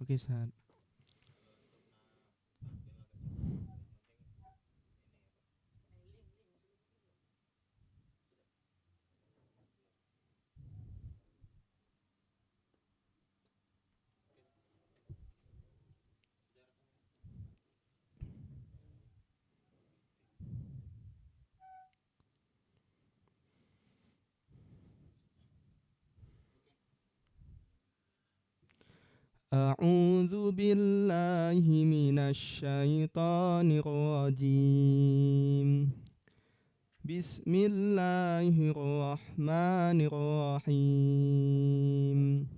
Oke, Ustaz. A'udzu billahi minasy syaithanir rajim. Bismillahirrahmanirrahim.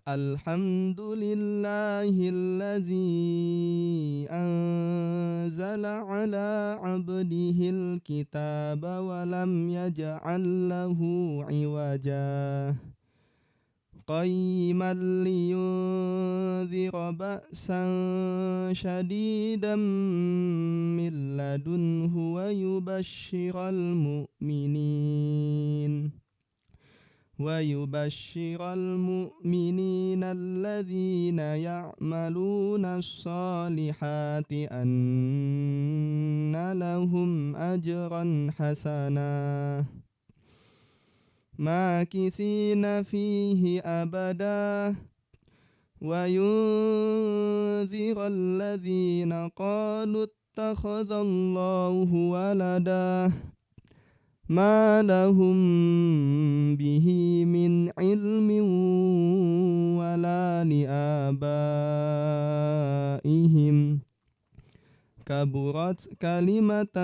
Alhamdulillahillazi anzala ala 'abdihil kitaba wa lam yaj'al lahu 'iwaja. قيما لينذر بأسا شديدا من لدنه ويبشر المؤمنين الذين يعملون الصالحات أن لهم أجرا حسنا ماكثين فيه أبدا وينذر الذين قالوا اتخذ الله ولدا ما لهم به من علم ولا لآبائهم كبرت كلمة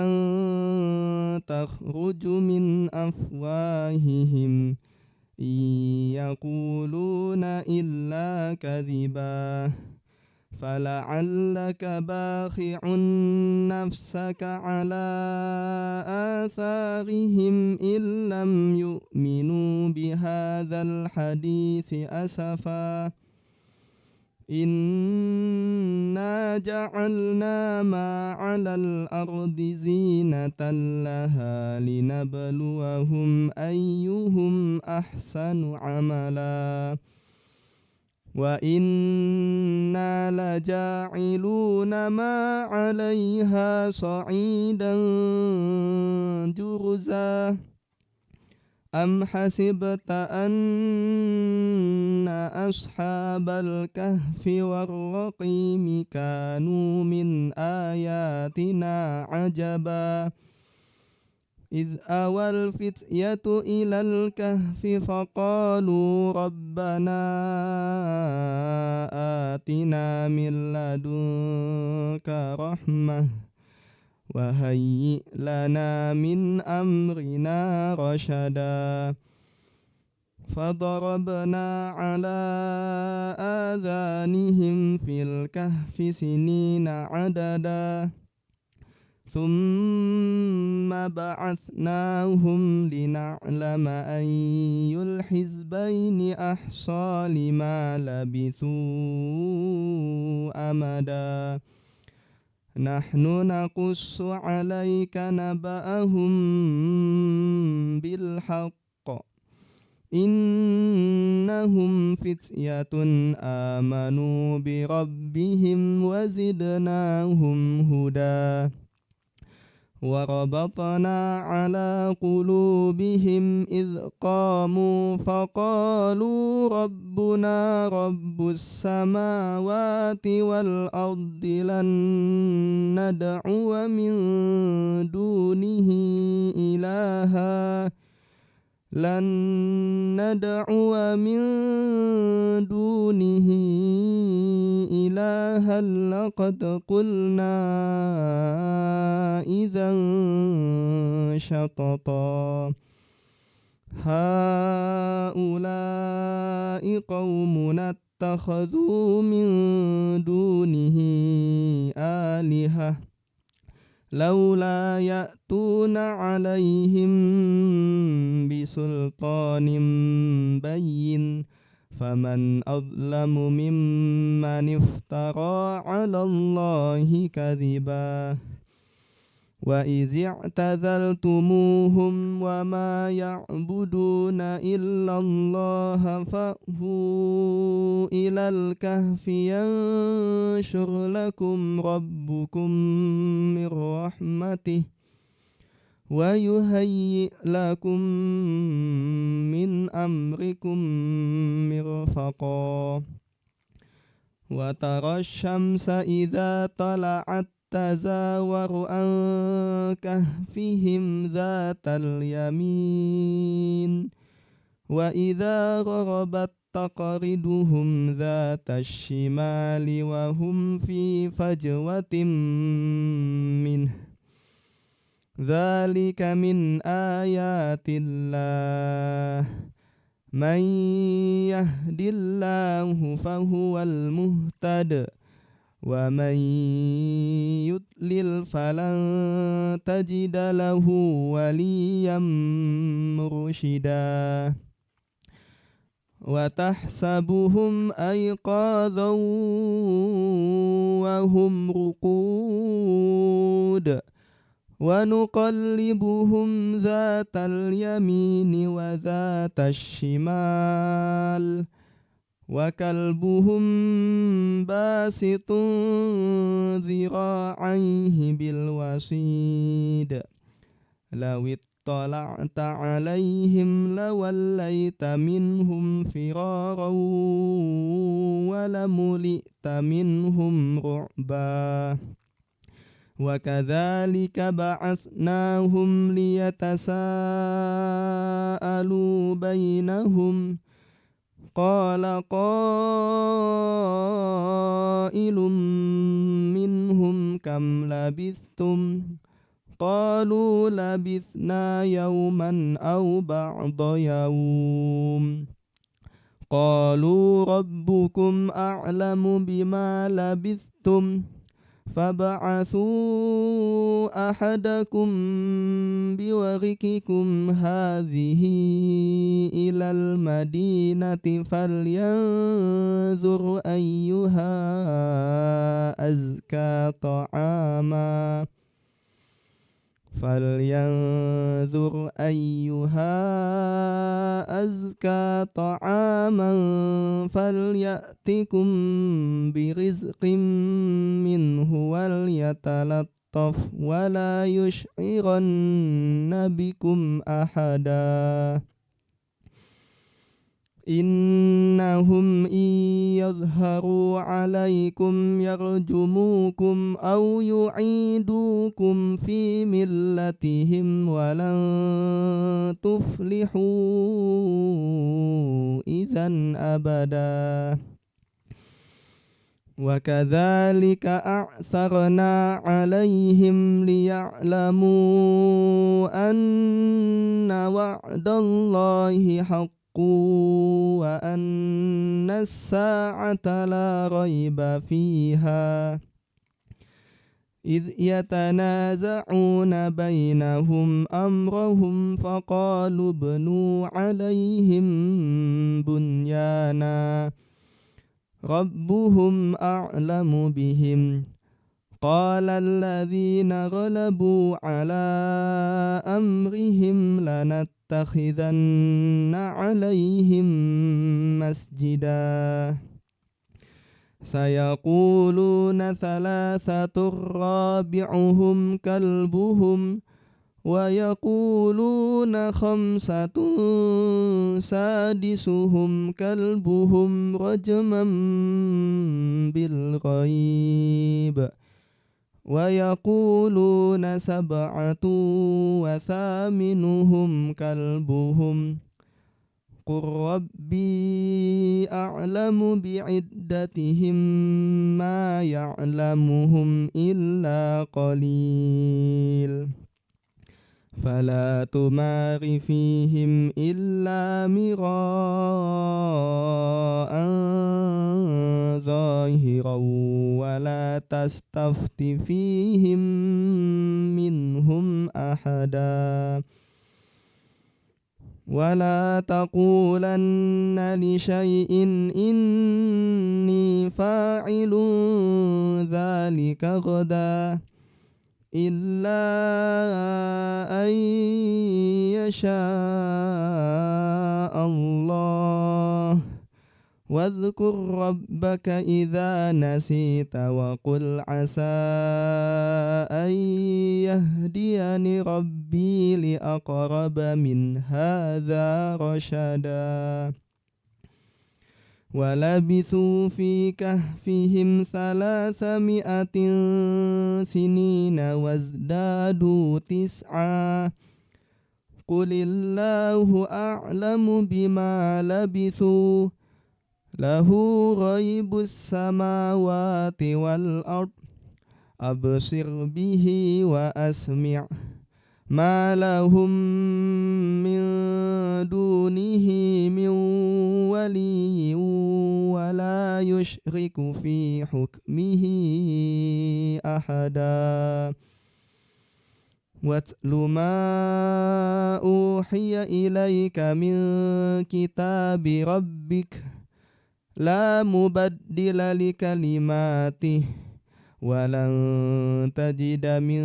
تخرج من أفواههم إن يقولون إلا كذبا فلعلك باخع نفسك على آثارهم إن لم يؤمنوا بهذا الحديث أسفا إنا جعلنا ما على الأرض زينة لها لنبلوهم أيهم أحسن عملا وإنا لجاعلون ما عليها صعيدا جرزا أم حسبت أن أصحاب الكهف والرقيم كانوا من آياتنا عجبا إذ أوى الفتية إلى الكهف فقالوا ربنا آتنا من لدنك رحمة وهيئ لنا من أمرنا رشدا فضربنا على آذانهم في الكهف سنين عددا ثم بعثناهم لنعلم أي الحزبين أحصى لما لبثوا أمدا نحن نقص عليك نبأهم بالحق إنهم فتية آمنوا بربهم وزدناهم هدى وربطنا على قلوبهم إذ قاموا فقالوا ربنا رب السماوات والأرض لن ندعو من دونه إلها لقد قلنا إذا شططا هؤلاء قومنا اتخذوا من دونه آلهة لولا يأتون عليهم بسلطان بين فمن أظلم ممن افترى على الله كذبا وإذ اعتزلتموهم وما يعبدون إلا الله فأووا إلى الكهف ينشر لكم ربكم من رحمته ويهيئ لكم من أمركم مرفقا وترى الشمس إذا طلعت تزاور عن كهفهم ذات اليمين وإذا غربت تقرضهم ذات الشمال وهم في فجوة منه ذلك من آيات الله من يهد الله فهو المهتد ومن يضلل فلن تجد له وليا مرشدا وتحسبهم أيقاظا وهم رقود ونقلبهم ذات اليمين وذات الشمال وكلبهم باسط ذراعيه بالوصيد لو اطلعت عليهم لوليت منهم فرارا ولملئت منهم رعبا وكذلك بعثناهم ليتساءلوا بينهم قال قائل منهم كم لبثتم قالوا لبثنا يوما أو بعض يوم قالوا ربكم أعلم بما لبثتم فابعثوا أحدكم بورقكم هذه إلى المدينة فلينظر أيها أزكى طعاما فليأتكم برزق منه وليتلطف ولا يشعرن بكم أحدا إنهم إن يظهروا عليكم يرجموكم أو يعيدوكم في ملتهم ولن تفلحوا إذا أبدا وكذلك أعثرنا عليهم ليعلموا أن وعد الله حق وأن الساعة لا ريب فيها إذ يتنازعون بينهم أمرهم فقالوا ابنوا عليهم بنيانا ربهم أعلم بهم قال الذين غلبوا على أمرهم لنتخذن عليهم مسجدا سيقولون ثلاثة رابعهم كلبهم ويقولون خمسة سادسهم كلبهم رجما بالغيب ويقولون سبعة وثامنهم كلبهم قل ربي أعلم بعدتهم ما يعلمهم إلا قليل فلا تمار فيهم إلا مراء ظاهرا ولا تستفت فيهم منهم أحدا ولا تقولن لشيء إني فاعل ذلك غدا إلا أن يشاء الله واذكر ربك إذا نسيت وقل عسى أن يهديني ربي لأقرب من هذا رشدا ولبثوا في كهفهم 300 سنين وازدادوا 9 قل الله أعلم بما لبثوا له غيب السماوات والأرض أبصر به وأسمع ما لهم من دونه من ولي ولا يشرك في حكمه أحدا واتل ما أوحي إليك من كتاب ربك لا مبدل لكلماته ولن تجد من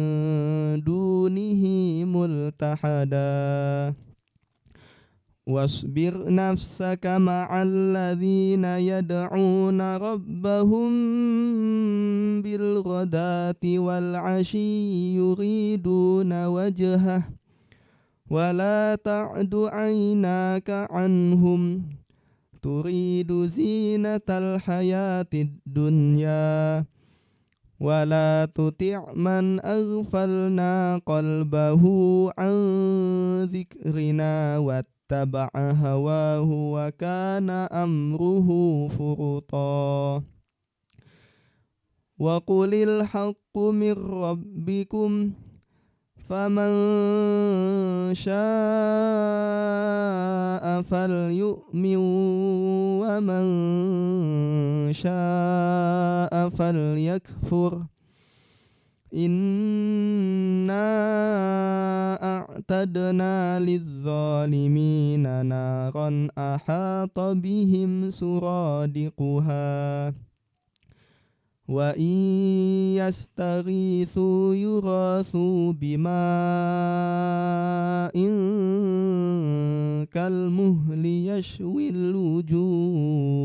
دونه ملتحدا واصبر نفسك مع الذين يدعون ربهم بالغداة والعشي يريدون وجهه ولا تعد عيناك عنهم تريد زينة الحياة الدنيا ولا تطع من أغفلنا قلبه عن ذكرنا واتبع هواه وكان أمره فرطا وقل الحق من ربكم فمن شاء فليؤمن ومن شاء فليكفر إنا أعتدنا للظالمين نارا أحاط بهم سرادقها وإن يستغيثوا يغاثوا بماء كالمهل يشوي الوجوه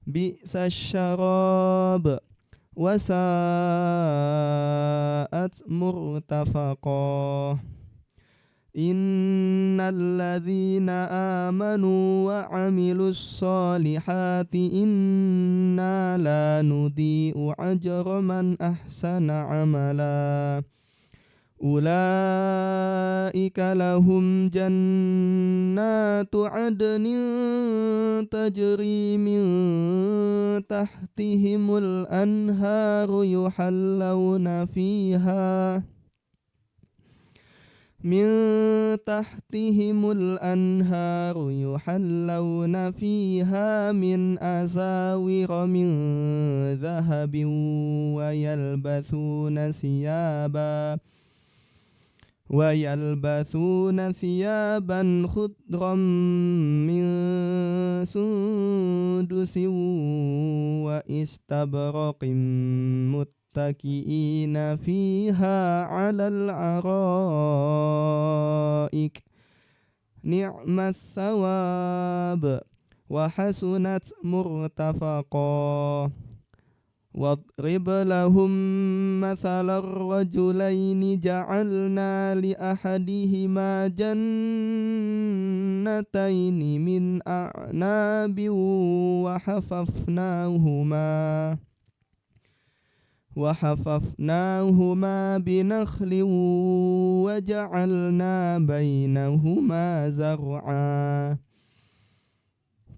بئس الشراب وساءت مرتفقا إن الذين آمنوا وعملوا الصالحات إنا لا نضيء أجر من أحسن عملا أولئك لهم جنات عدن تجري من تحتهم الأنهار يحلون فيها من أساور من ذهب ويلبثون ثيابا خضرا من سندس واستبرق متكئين فيها على الأرائك نعم الثواب وحسنت مرتفقا واضرب لهم مثل الرجلين جعلنا لأحدهما جنتين من أعناب وحففناهما بنخل وجعلنا بينهما زرعا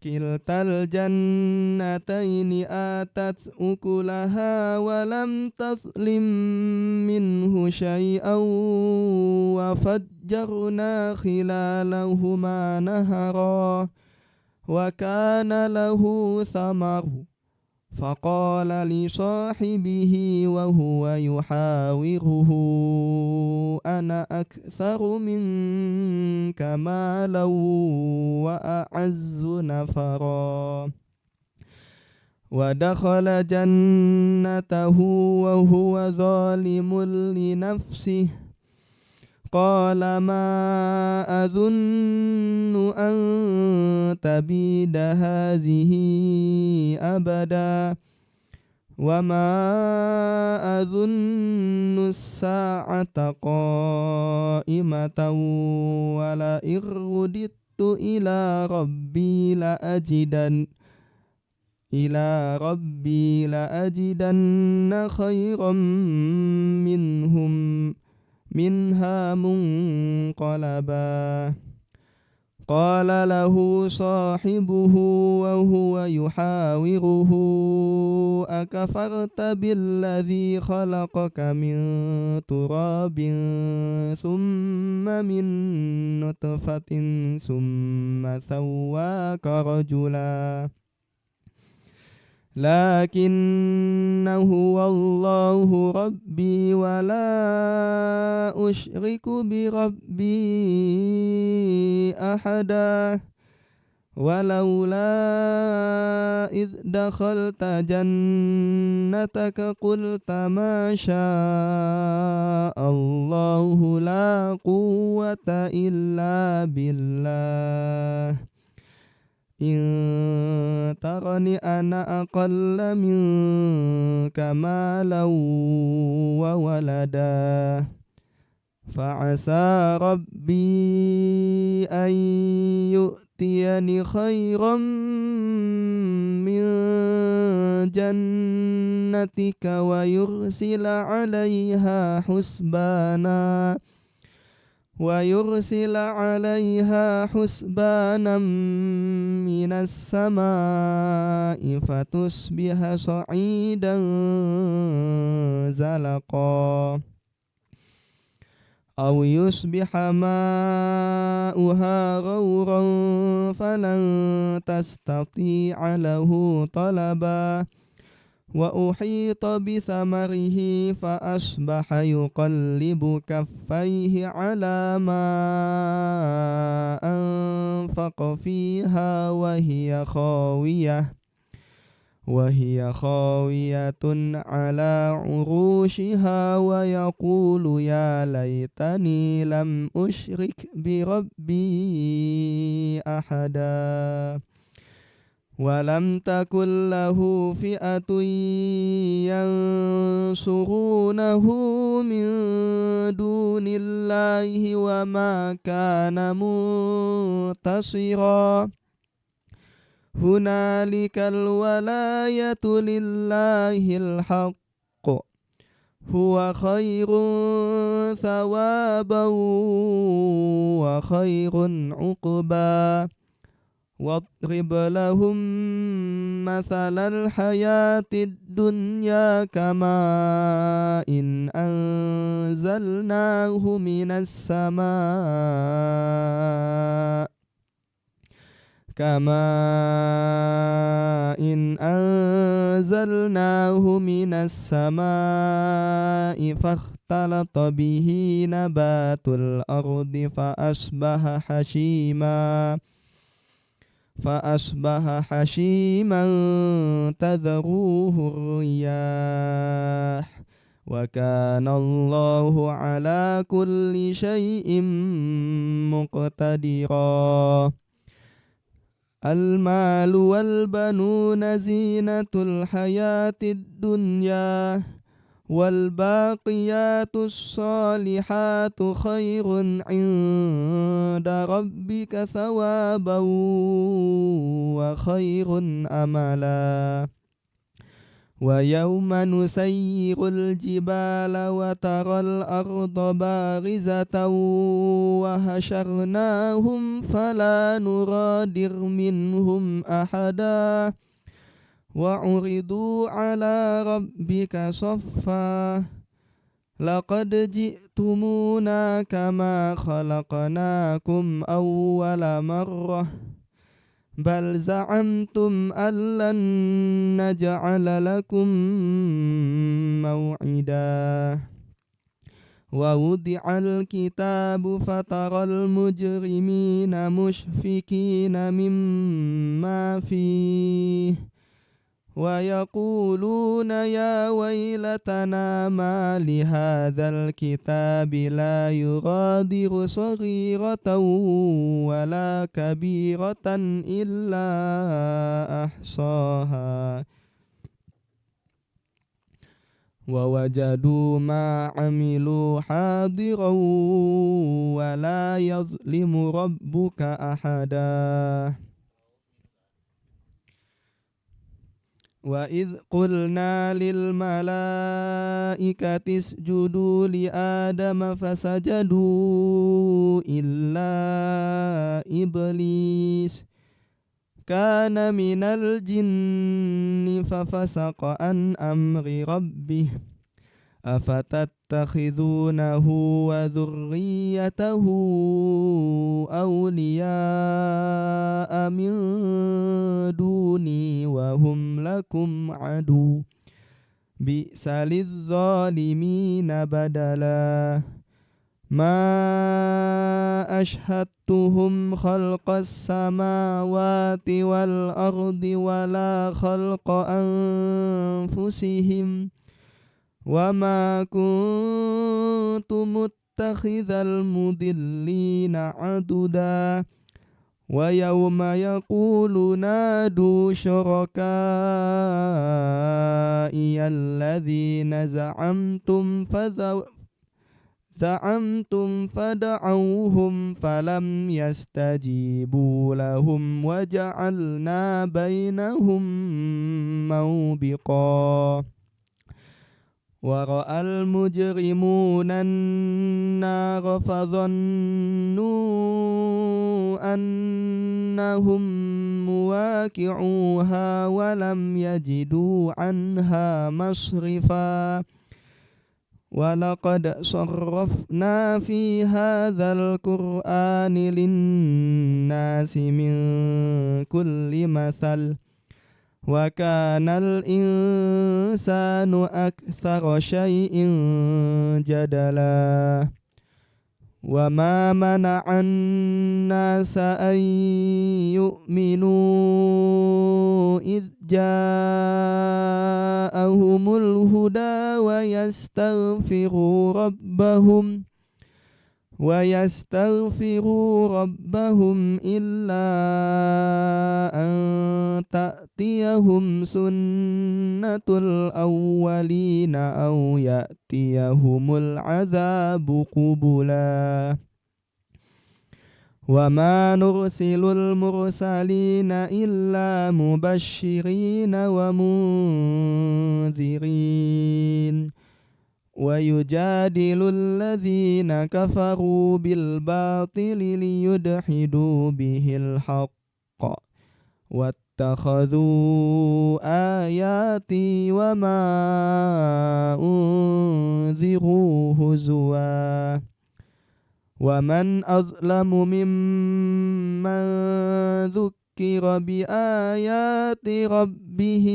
كلتا الجنتين آتت أكلها ولم تظلم منه شيئا وفجرنا خلالهما نهرا وكان له ثمر فقال لصاحبه وهو يحاوره أنا أكثر منك مالا وأعز نفرا ودخل جنته وهو ظالم لنفسه قال ما أظن أن تبيد هذه أبدا وما أظن الساعة قائمة ولئن رددت إلى ربي لأجدن خيرا منها منقلبا قال له صاحبه وهو يحاوره أكفرت بالذي خلقك من تراب ثم من نطفة ثم سواك رجلا لكن هو الله ربي ولا أشرك بربي أحدا ولولا إذ دخلت جنتك قلت ما شاء الله لا قوة إلا بالله إن ترني أنا أقل منك مالا وولدا فعسى ربي أن يؤتيني خيرا من جنتك ويرسل عليها حسبانا من السماء فتصبح صعيدا زلقا أو يصبح ماؤها غورا فلن تستطيع له طلبا وأحيط بثمره فأصبح يقلب كفيه على ما أنفق فيها وهي خاوية على عروشها ويقول يا ليتني لم أشرك بربي أحدا ولم تكن له فئة ينصرونه من دون الله وما كان منتصرا هنالك الولاية لله الحق هو خير ثوابا وخير عقبا واضرب لهم مثل الحياة الدنيا كماء إن أنزلناه من السماء فاختلط به نبات الأرض فأصبح حشيما تذروه الرياح وكان الله على كل شيء مقتدرا المال والبنون زينة الحياة الدنيا والباقيات الصالحات خير عند ربك ثوابا وخير أملا ويوم نسير الجبال وترى الأرض بارزة وحشرناهم فلا نغادر منهم أحدا وعرضوا على ربك صفا لقد جئتمونا كما خلقناكم أول مرة بل زعمتم أن لن نجعل لكم موعدا ووضع الكتاب فترى المجرمين مشفقين مما فيه ويقولون يا ويلتنا ما لهذا الكتاب لا يغادر صغيرة ولا كبيرة إلا أحصاها ووجدوا ما عملوا حاضرا ولا يظلم ربك أحدا وإذ قلنا للملائكة اسجدوا لآدم فسجدوا إلا إبليس كان من الجن ففسق عن أمر ربه أفتتخذونه وذريته أولياء من دوني وهم لكم عدو بئس للظالمين بدلا ما أشهدتهم خلق السماوات والأرض ولا خلق أنفسهم وما كنت متخذ المضلين عضدا ويوم يقول نادوا شركائي الذين زعمتم فدعوهم فلم يستجيبوا لهم وجعلنا بينهم موبقا ورأى المجرمون النار فظنوا أنهم مواقعوها ولم يجدوا عنها مصرفا ولقد صرفنا في هذا القرآن للناس من كل مثل وكان الإنسان أكثر شيء جدلا وما منع الناس أن يؤمنوا إذ جاءهم الهدى ويستغفروا ربهم إلا أن تأتيهم سنة الأولين أو يأتيهم العذاب قبلا وما نرسل المرسلين إلا مبشرين ومنذرين ويجادل الذين كفروا بالباطل ليدحدوا به الحق واتخذوا آياتي وما أنذروا هزوا ومن أظلم ممن ذكر بآيات ربه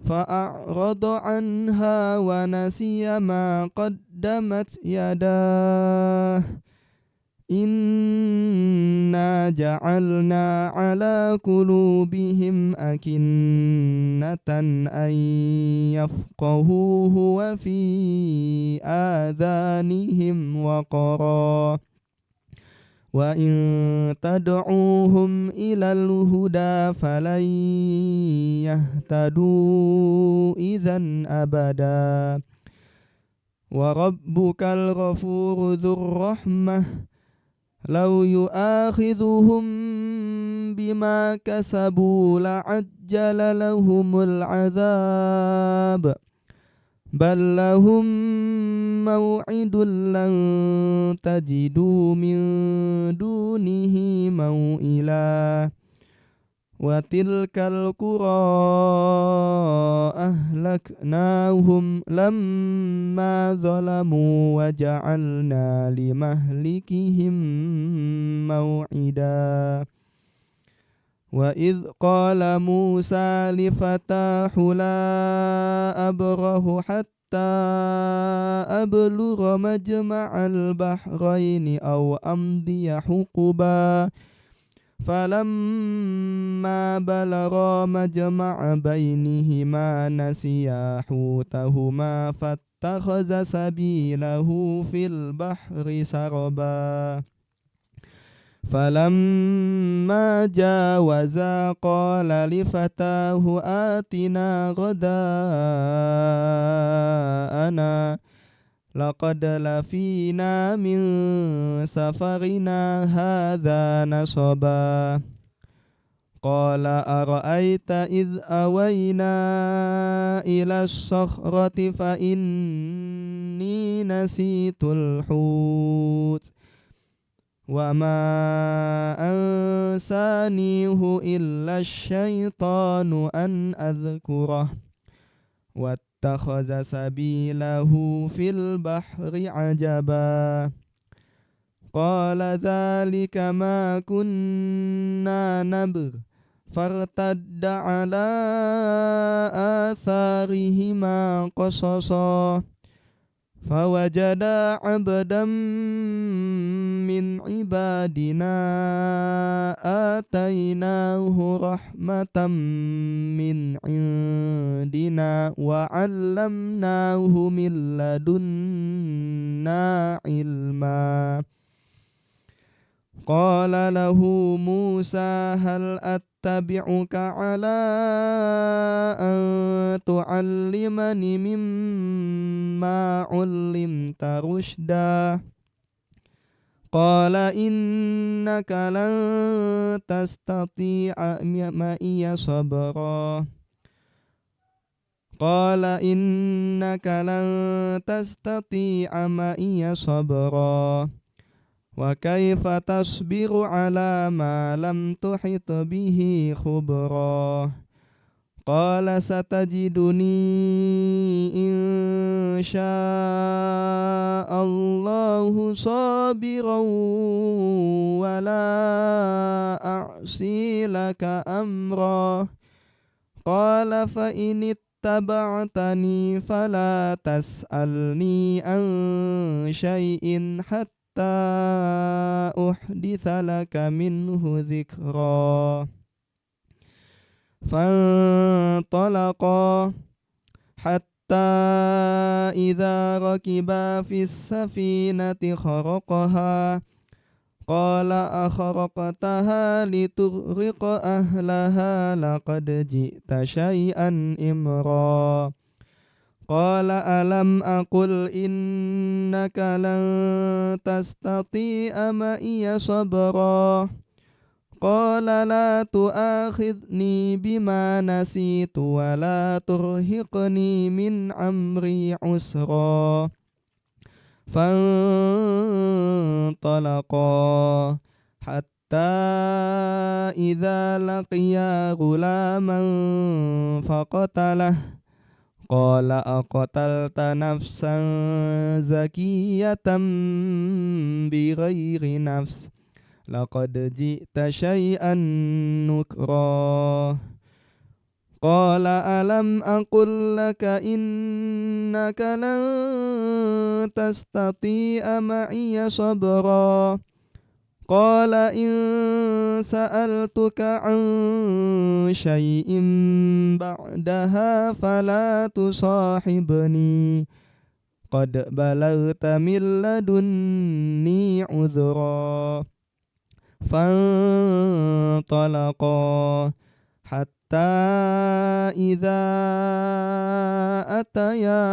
فأعرض عنها ونسي ما قدمت يداه إنا جعلنا على قلوبهم أكنة أن يفقهوه وفي آذانهم وقرا وإن تدعوهم إلى الهدى فلن يهتدوا إذا أبدا وربك الغفور ذو الرحمة لو يؤاخذهم بما كسبوا لعجل لهم العذاب بل لهم موعد لن تجدوا من دونه موئلا وتلك القرى أهلكناهم لما ظلموا وجعلنا لمهلكهم موعدا وإذ قال موسى لفتاه لا أبرح حتى أبلغ مجمع البحرين أو أمضي حقبا فلما بلغا مجمع بينهما نسيا حوتهما فاتخذ سبيله في البحر سربا فلما جاوزا قال لفتاه آتنا غداءنا لقد لفينا من سفرنا هذا نصبا قال أرأيت إذ أوينا إلى الصخرة فإني نسيت الحوت وما أنسانيه إلا الشيطان أن أذكره واتخذ سبيله في البحر عجبا قال ذلك ما كنا نبغ فارتد على آثارهما قصصا فوجدا عبدا من عبادنا آتيناه رحمة من عندنا وعلمناه من لدنا علما قال له موسى هل أتبعك على أن تعلمني مما علمت رشدا قال إنك لن تستطيع معي صبرا قال إنك لن تستطيع معي صبرا وكيف تصبر على ما لم تحط به خبرا قال ستجدني إن شاء الله صابرا ولا أعصي لك أمرا قال فإن اتبعتني فلا تسألني عن شيء حتى أحدث لك منه ذكرا فانطلقا حتى إذا ركبا في السفينة خرقها قال أخرقتها لتغرق أهلها لقد جئت شيئا إمرا قال ألم أقل إنك لن تستطيع معي صبرا قال لا تؤاخذني بما نسيت ولا ترهقني من أمري عسرا فانطلقا حتى إذا لقيا غلاما فقتله قال أقتلت نفسا زكية بغير نفس لقد جئت شيئا نكرا قال ألم أقل لك إنك لن تستطيع معي صبرا قال إن سألتك عن شيء بعدها فلا تصاحبني قد بلغت من لدني عذرا فانطلقا حتى إذا أتيا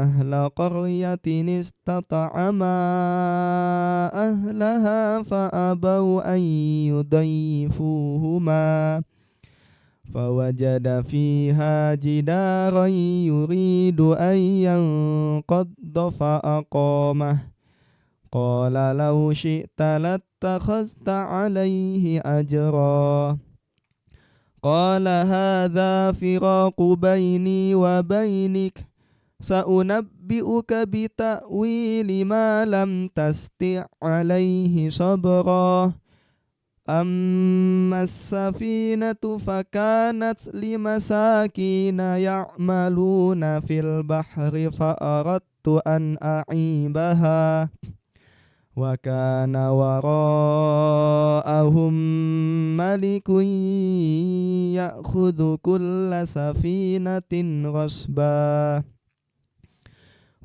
أهل قرية استطعما أهلها فأبوا أن يضيفوهما فوجد فيها جدارا يريد أن ينقض فأقامه قال لو شئت لاتخذت عليه أجرا قال هذا فراق بيني وبينك سأنبئك بتأويل ما لم تستطع عليه صبرا أما السفينة فكانت لمساكين يعملون في البحر فأردت أن أعيبها وكان وراءهم ملك يأخذ كل سفينة غصبا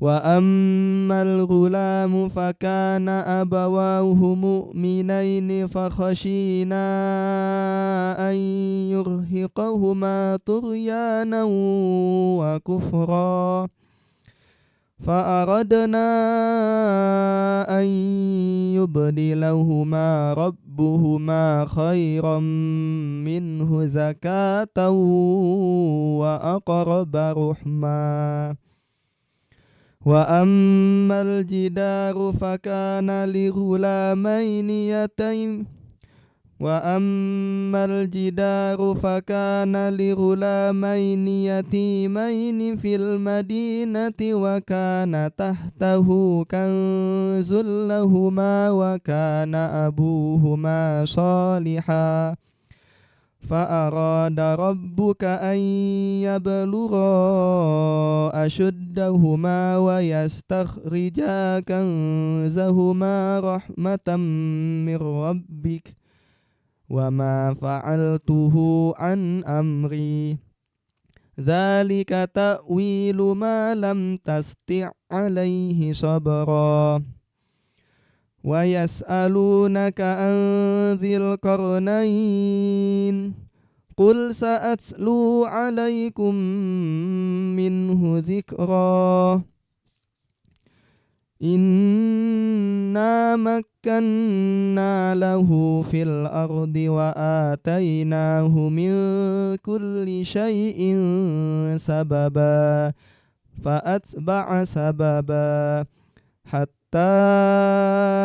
وأما الغلام فكان أبواه مؤمنين فخشينا أن يرهقهما طغيانا وكفرا فأردنا أن يبدلهما ربهما خيرا منه زكاة وأقرب رحما وأما الجدار فكان لغلامين يتيمين في المدينة وكان تحته كنز لهما وكان أبوهما صالحا فأراد ربك أن يبلغا أشدهما ويستخرجا كنزهما رحمة من ربك وما فعلته عن أمري ذلك تأويل ما لم تستطع عليه صبرا ويسألونك عن ذي القرنين قل سأتلو عليكم منه ذكرا إنا مكنا له في الأرض وآتيناه من كل شيء سببا فأتبع سببا حتى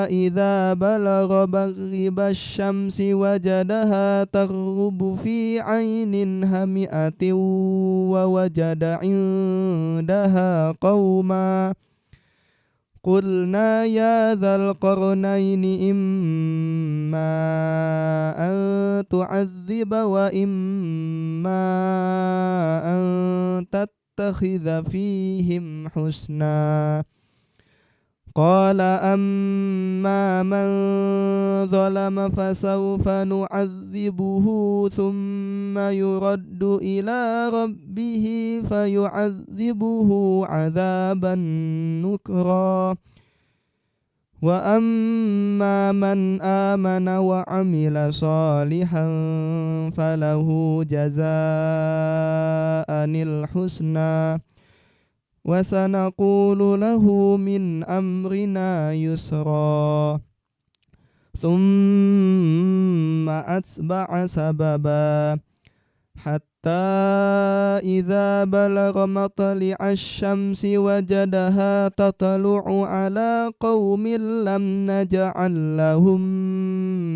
إذا بلغ مغرب الشمس وجدها تغرب في عين هامئة ووجد عندها قوما قلنا يا ذا القرنين إما أن تعذب وإما أن تتخذ فيهم حسنا قال أما من ظلم فسوف نعذبه ثم يرد إلى ربه فيعذبه عذابا نكرا وأما من آمن وعمل صالحا فله جزاء الحسنى وسنقول له من أمرنا يسرا ثم أتبع سببا حتى إذا بلغ مطلع الشمس وجدها تطلع على قوم لم نجعل لهم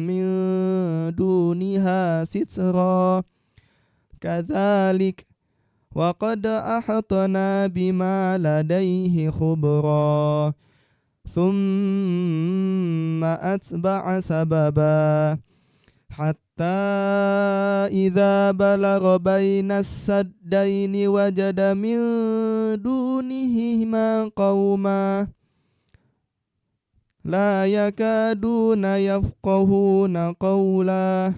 من دونها سترا كذلك وقد أحطنا بما لديه خبرا ثم أتبع سببا حتى إذا بلغ بين السدين وجد من دونهما قوما لا يكادون يفقهون قولا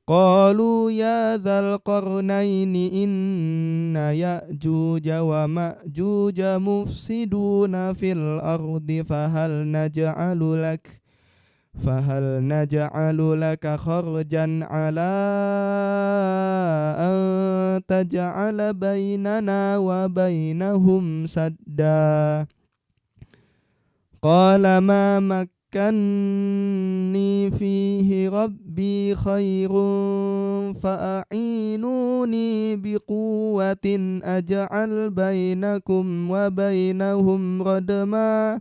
قالوا يا ذا القرنين إن يأجوج ومأجوج مفسدون في الأرض فهل نجعل لك خرجا على أن تجعل بيننا وبينهم سدا قال ما مكني فيه ربي خير فأعينوني بقوة أجعل بينكم وبينهم ردما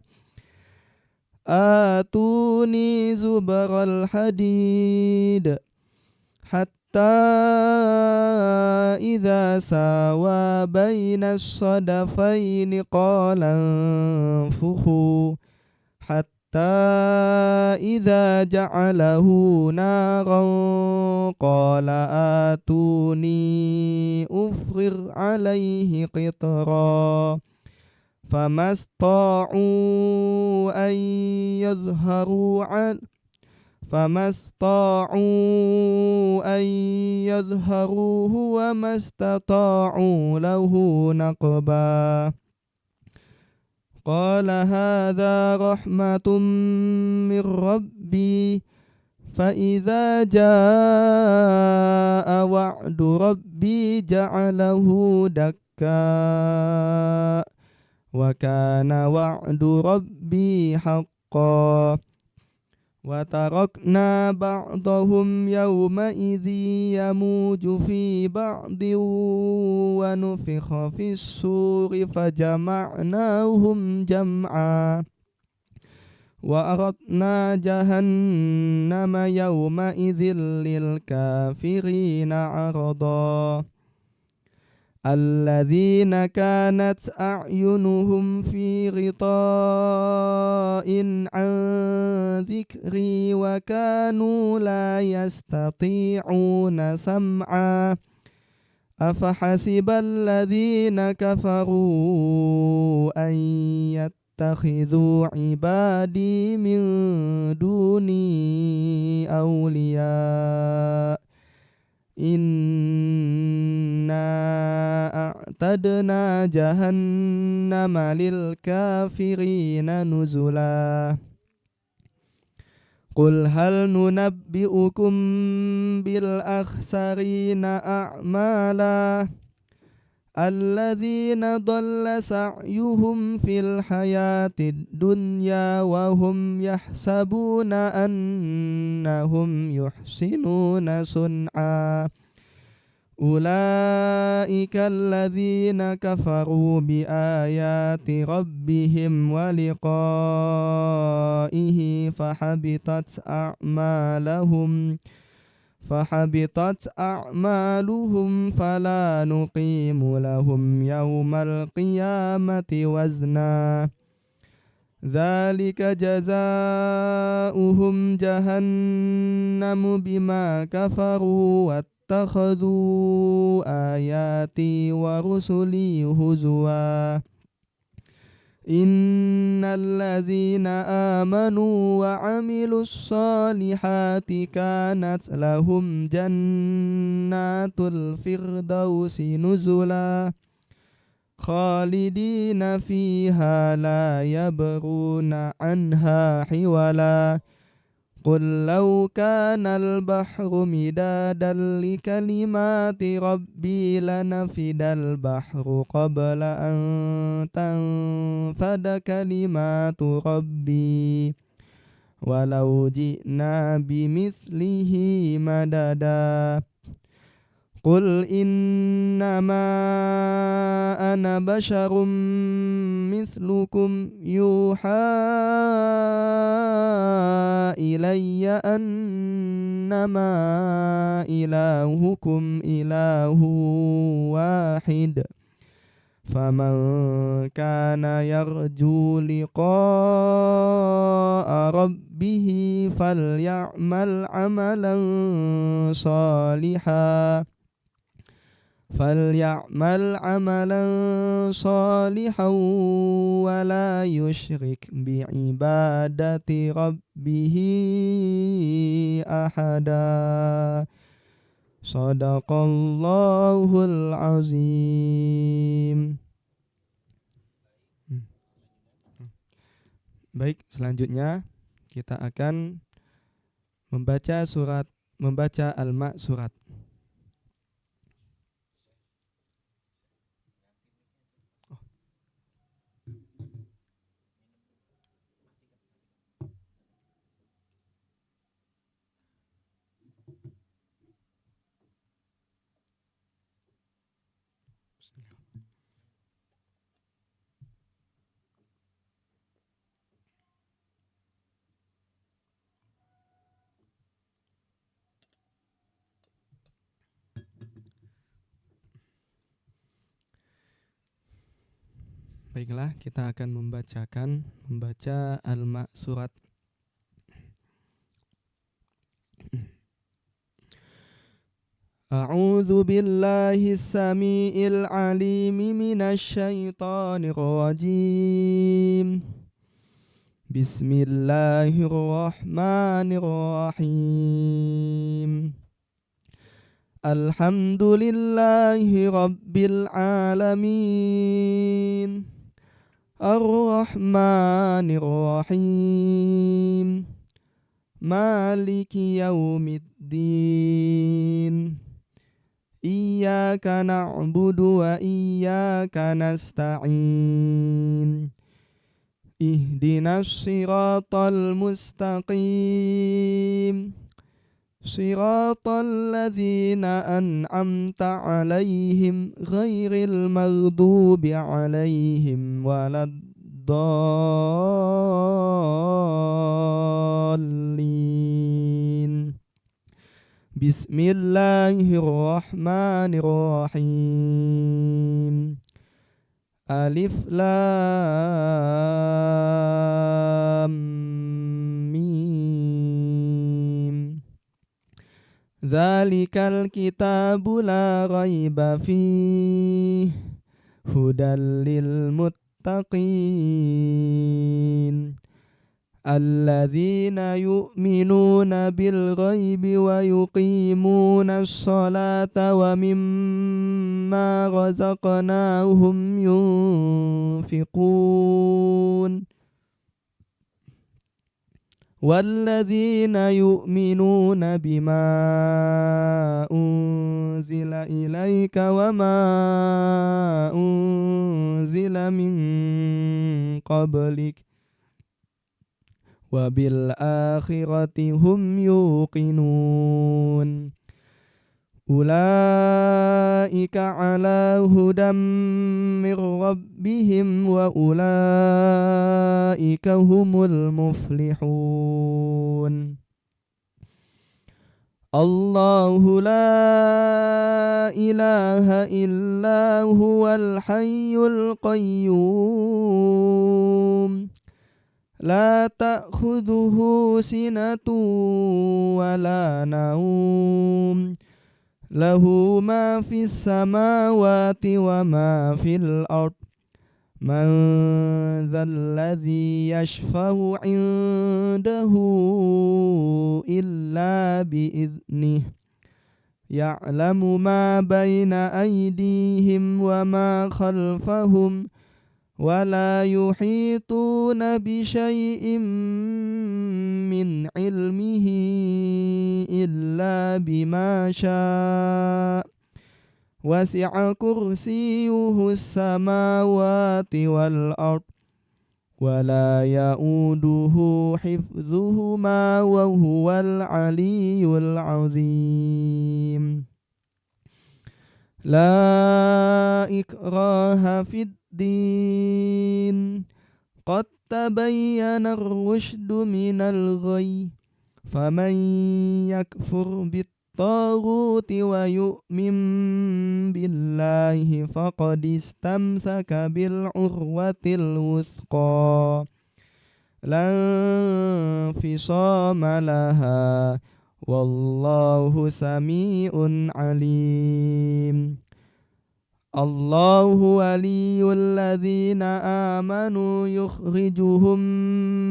آتوني زبر الحديد حتى إذا ساوى بين الصدفين قال انفخوا حتى إذا جعله نارا قال آتوني أفرغ عليه قطرا فما استطاعوا أن يظهروه وما استطاعوا له نقبا قال هذا رحمة من ربي فإذا جاء وعد ربي جعله دكا وكان وعد ربي حقا وتركنا بعضهم يومئذ يموج في بعض ونفخ في الصور فجمعناهم جمعا وأردنا جهنم يومئذ للكافرين عرضا الذين كانت أعينهم في غطاء عن ذكري وكانوا لا يستطيعون سمعا أفحسب الذين كفروا أن يتخذوا عبادي من دوني أولياء إنا أعتدنا جهنم للكافرين نزلا قل هل ننبئكم بالأخسرين أعمالا الذين ضل سعيهم في الحياة الدنيا وهم يحسبون أنهم يحسنون صنعا أولئك الذين كفروا بآيات ربهم ولقائه فحبطت أعمالهم فلا نقيم لهم يوم القيامة وزنا ذلك جزاؤهم جهنم بما كفروا واتخذوا آياتي ورسلي هزوا إن الذين آمنوا وعملوا الصالحات كانت لهم جنات الفردوس نزلا خالدين فيها لا يبغون عنها حولا قل لو كان البحر مدادا لكلمات ربي لنفد البحر قبل أن تنفد كلمات ربي ولو جئنا بمثله مددا قل إنما أنا بشر مثلكم يوحى إلي أنما إلهكم إله واحد فمن كان يرجو لقاء ربه فليعمل عملا صالحا ولا يشرك بعبادة ربه أحدا Sadaqallahul azim. Baik, selanjutnya kita akan membaca Al-Ma' surat. Baiklah, kita akan membaca Al-Ma' surat. أعوذ بالله السميع العليم من الشيطان الرجيم. بسم الله الرحمن الرحيم. الحمد لله رب العالمين الرحمن الرحيم مالك يوم الدين إياك نعبد وإياك نستعين اهدنا الصراط المستقيم صراط الذين أنعمت عليهم غير المغضوب عليهم ولا الضالين. بسم الله الرحمن الرحيم. ألف لام ميم. ذلك الكتاب لا ريب فيه هدى للمتقين الذين يؤمنون بالغيب ويقيمون الصلاة ومما رزقناهم ينفقون والذين يؤمنون بما أنزل إليك وما أنزل من قبلك وبالآخرة هم يوقنون أولئك على هدى من ربهم وأولئك هم المفلحون. الله لا إله إلا هو الحي القيوم لا تأخذه سنة ولا نوم له ما في السماوات وما في الأرض من ذا الذي يشفع عنده إلا بإذنه يعلم ما بين أيديهم وما خلفهم ولا يحيطون بشيء من علمه إلا بما شاء وسع كرسيه السماوات والأرض ولا يؤوده حفظهما وهو العلي العظيم. لا إكراه في الدين قد تبين الرشد من الغي فمن يكفر بالطاغوت ويؤمن بالله فقد استمسك بالعروة الوثقى لا انفصام لها والله سميع عليم. الله ولي الذين آمنوا يخرجهم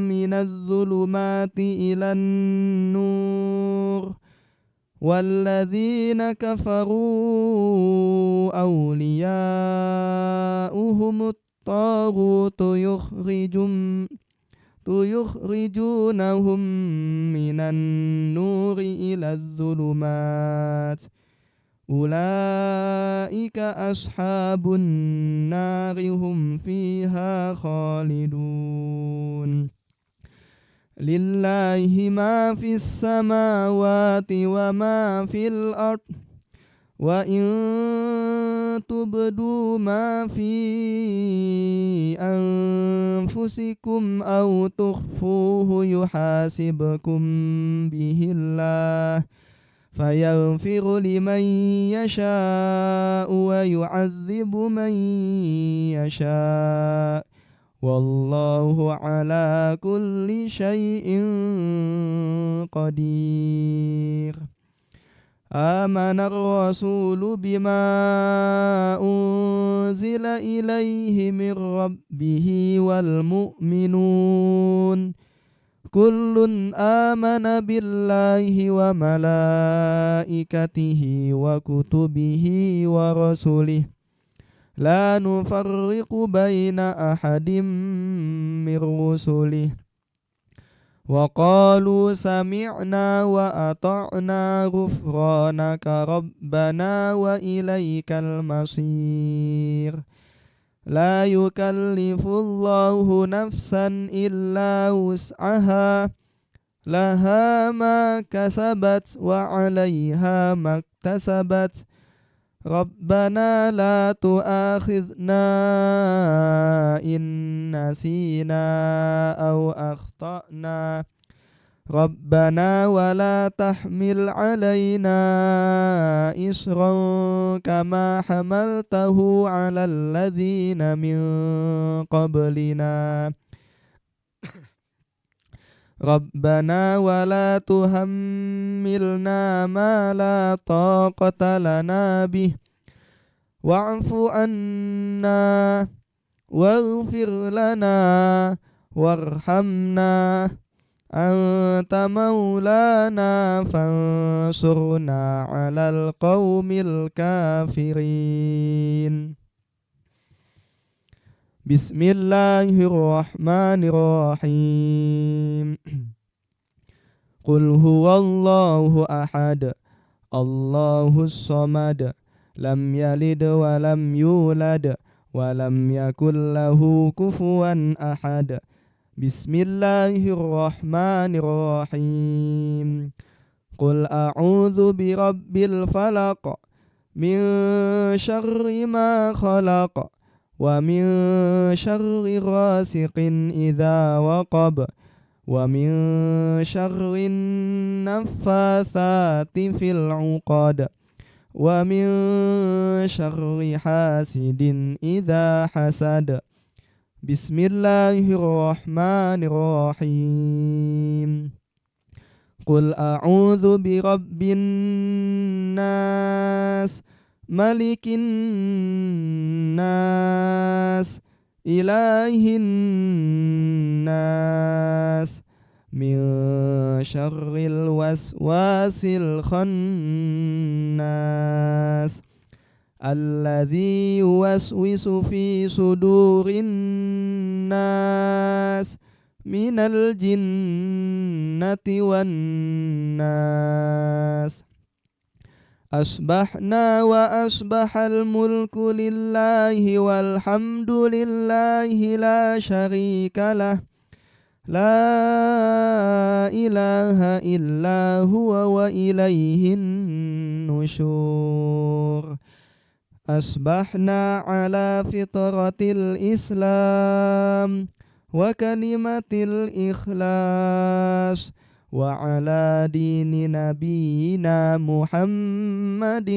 من الظلمات إلى النور والذين كفروا أولياؤهم الطاغوت يخرجونهم من النور إلى الظلمات أولئك أصحاب النار هم فيها خالدون. لله ما في السماوات وما في الأرض وإن تبدوا ما في أنفسكم أو تخفوه يحاسبكم به الله فيغفر لمن يشاء ويعذب من يشاء والله على كل شيء قدير. آمن الرسول بما أنزل إليه من ربه والمؤمنون كل آمن بالله وملائكته وكتبه ورسله لا نفرق بين أحد من رسله وقالوا سمعنا وأطعنا غفرانك ربنا وإليك المصير لا يكلف الله نفسا إلا وسعها لها ما كسبت وعليها ما اكتسبت ربنا لا تؤاخذنا إن نسينا أو أخطأنا ربنا ولا تحمل علينا إصرا كما حملته على الذين من قبلنا ربنا ولا تحملنا ما لا طاقة لنا به واعف عنا واغفر لنا وارحمنا أنت مولانا فانصرنا على القوم الكافرين بسم الله الرحمن الرحيم قل هو الله أحد الله الصمد لم يلد ولم يولد ولم يكن له كفوا أحد بسم الله الرحمن الرحيم قل أعوذ برب الفلق من شر ما خلق ومن شر غاسق إذا وقب ومن شر النفاثات في العقد ومن شر حاسد إذا حسد بسم الله الرحمن الرحيم قل أعوذ برب الناس ملك الناس إله الناس من شر الوسواس الخناس الذي يوسوس في صدور الناس من الجنة والناس أصبحنا وأصبح الملك لله والحمد لله لا شريك له لا إله إلا هو وإليه النشور أصبحنا على فطرة الإسلام وكلمة الإخلاص وعلى دين نبينا محمد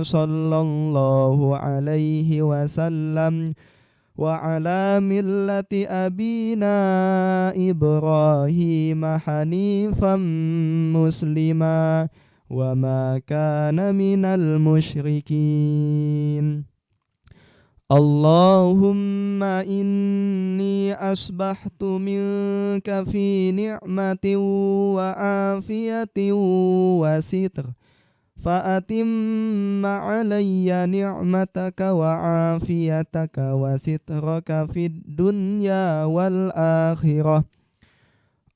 صلى الله عليه وسلم وعلى ملة أبينا إبراهيم حنيفا مسلما وما كان من المشركين اللهم إني أصبحت منك في نعمة وعافية وستر فأتم علي نعمتك وعافيتك وسترك في الدنيا والآخرة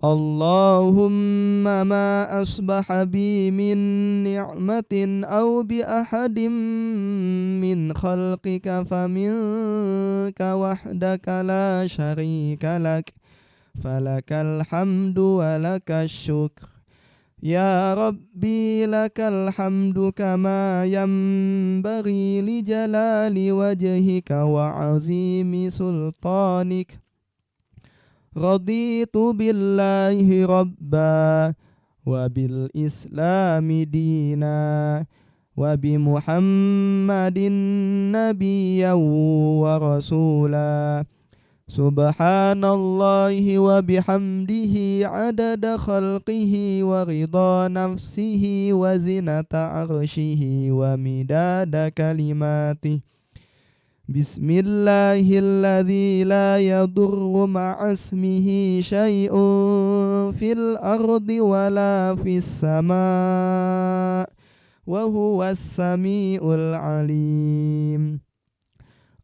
اللهم ما أصبح بي من نعمة أو بأحد من خلقك فمنك وحدك لا شريك لك فلك الحمد ولك الشكر يا ربي لك الحمد كما ينبغي لجلال وجهك وعظيم سلطانك رضيت بالله ربا وبالإسلام دينا وبمحمد نبيا ورسولا Subhanallahi wa bihamdihi adada khalqihi wa ridha nafsihi wa zinata arshihi wa midada kalimatih. Bismillahilladzi la yadurru ma'asmihi syai'un fil ardi wala fis sama' wa huwas sami'ul alim.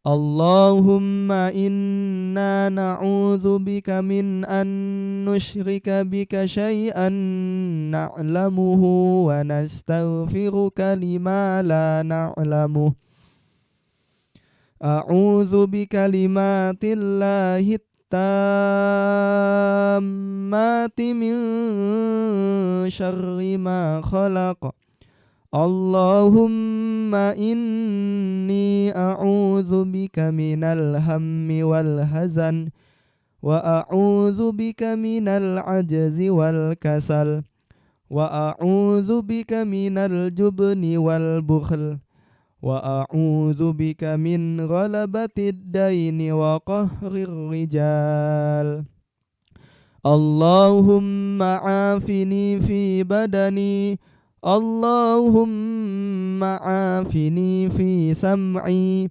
Allahumma inna na'udzu bika min an nusyrika bika syai'an na'lamuhu wa nastaghfiruka lima la na'lamuh. A'udzu bikalimatillahi tammati min syarri ma khalaq. Allahumma inni a'udzu bika minal hammi wal hazan wa a'udzu bika minal ajzi wal kasal wa a'udzu bika minal jubni wal bukhl wa a'udzu bika min ghalabatid daini wa qahrir rijal. Allahumma afini fi badani, Allahumma afini fi sam'i,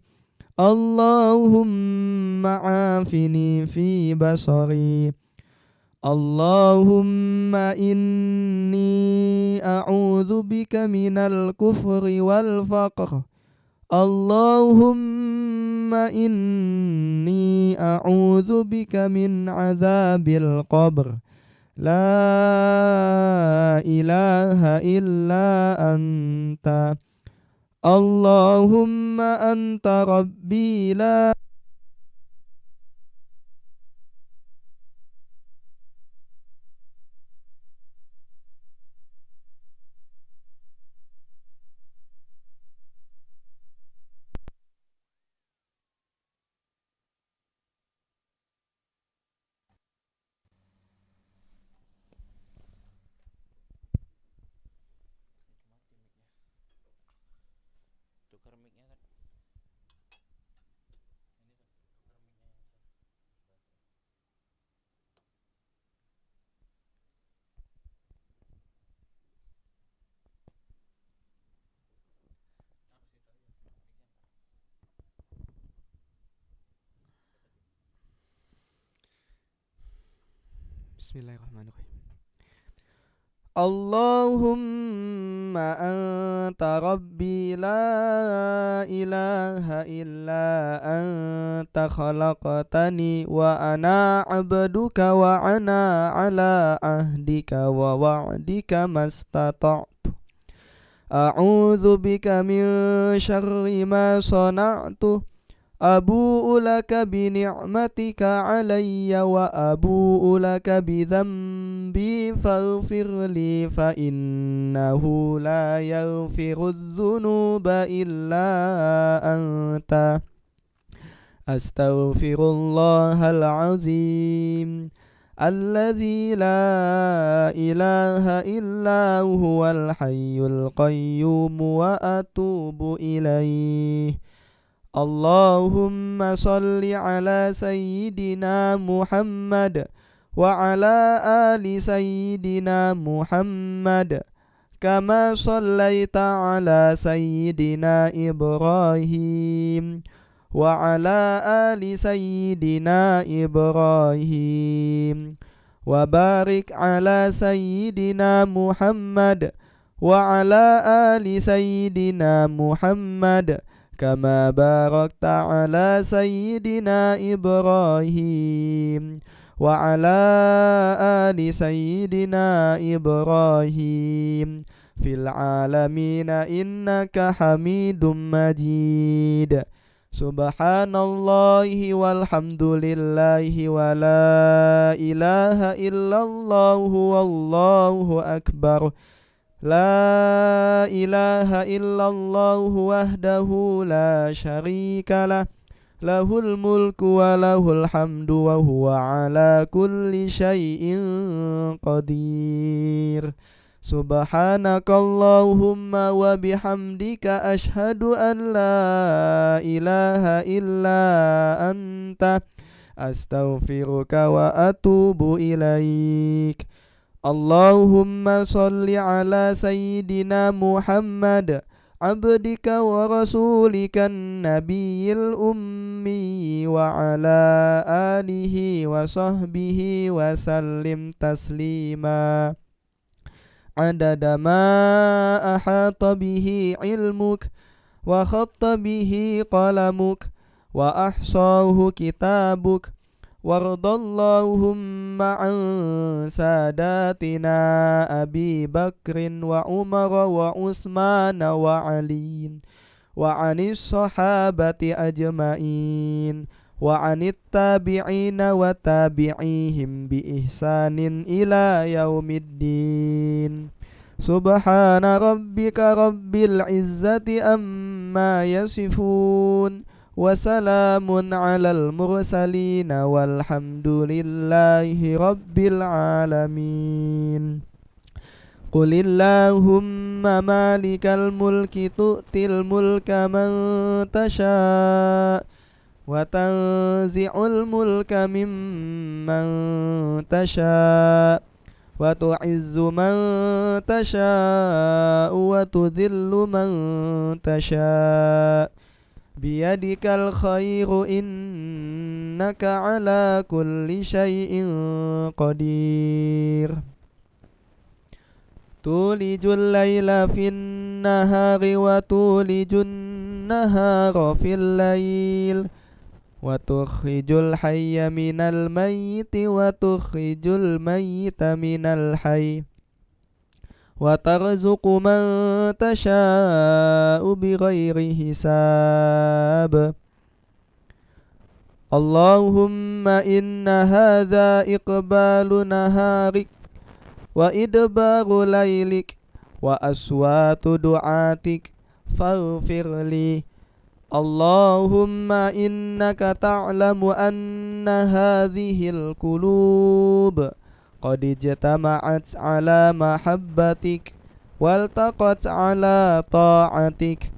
Allahumma afini fi basari. Allahumma inni a'udzu bika minal kufri wal faqr. Allahumma inni a'udzu bika min azabil qabr. La ilaha illa anta. Allahumma anta rabbi la Bismillahirrahmanirrahim. Allahumma anta rabbi la ilaha illa anta khalaqtani wa ana abduka wa ana ala ahdika wa wa'dika mastata'tu. A'udzu bika min syarri ma sana'tu. Abu'u laka bi ni'matika alayya wa abu'u laka bi dhanbi faghfir li fa innahu la yaghfiru dhunuba illa anta. Astaghfirullahal azim alladzi la ilaha illa huwal hayyul qayyum wa atubu ilaih. Allahumma salli ala sayyidina Muhammad wa ala ali sayyidina Muhammad kama sallaita ala sayyidina Ibrahim wa ala ali sayyidina Ibrahim wa barik ala sayyidina Muhammad wa ala ali sayyidina Muhammad kama barakta ala sayyidina Ibrahim wa ala ali sayyidina Ibrahim fil alamina innaka hamidum majid. Subhanallahi walhamdulillahi wa la ilaha illallah wallahu akbar. La ilaha illallah wahdahu la syarika lah. Lahul mulku wa lahul hamdu wa huwa ala kulli syai'in qadir. Subhanakallahumma wa bihamdika ashhadu an la ilaha illa anta أستغفرك وأتوب إليك. اللهم صل على سيدنا محمد عبدك ورسولك النبي الأمي وعلى آله وصحبه وسلم تسليما عدد ما أحاط به علمك وخط به قلمك وأحصاه كتابك. وارض اللهم عن ساداتنا أبي بكر وعمر وعثمان وعلي وعن الصحابة أجمعين وعن التابعين وتابعيهم بإحسان إلى يوم الدين. سبحان ربك رب العزة أما يصفون وسلام على المرسلين والحمد لله رب العالمين. قل اللهم مالك الملك تؤتي الملك من تشاء وتنزع الملك ممن تشاء وتعز من تشاء وتذل من تشاء بيدك الخير إنك على كل شيء قدير. تولج الليل في النهار وتولج النهار في الليل وتخرج الحي من الميت وتخرج الميت من الحي وترزق من تشاء بغير حساب. اللهم إن هذا إقبال نهارك وإدبار ليلك وأصوات دعاتك فاغفر لي. اللهم إنك تعلم أن هذه القلوب قد اجتمعت على محبتك والتقت على طاعتك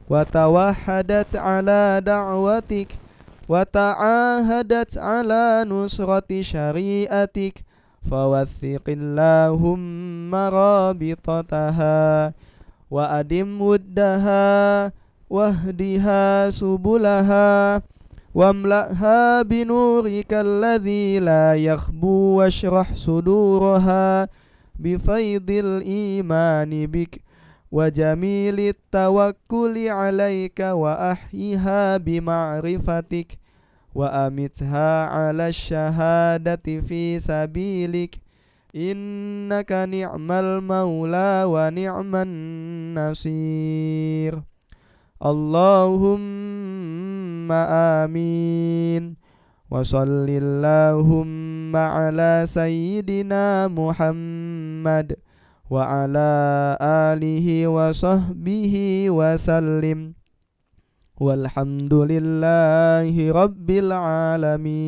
وتوحدت على دعوتك وتعاهدت على نصرة شريعتك فوثق اللهم رابطتها وأدم ودها واهدها سبلها واملأها بنورك الذي لا يخبو واشرح صدورها بفيض الإيمان بك وجميل التوكل عليك وأحيها بمعرفتك وأمتها على الشهادة في سبيلك إنك نعم المولى ونعم النصير. اللهم آمين. وصل اللهم على سيدنا محمد وعلى آله وصحبه وسلم والحمد لله رب العالمين.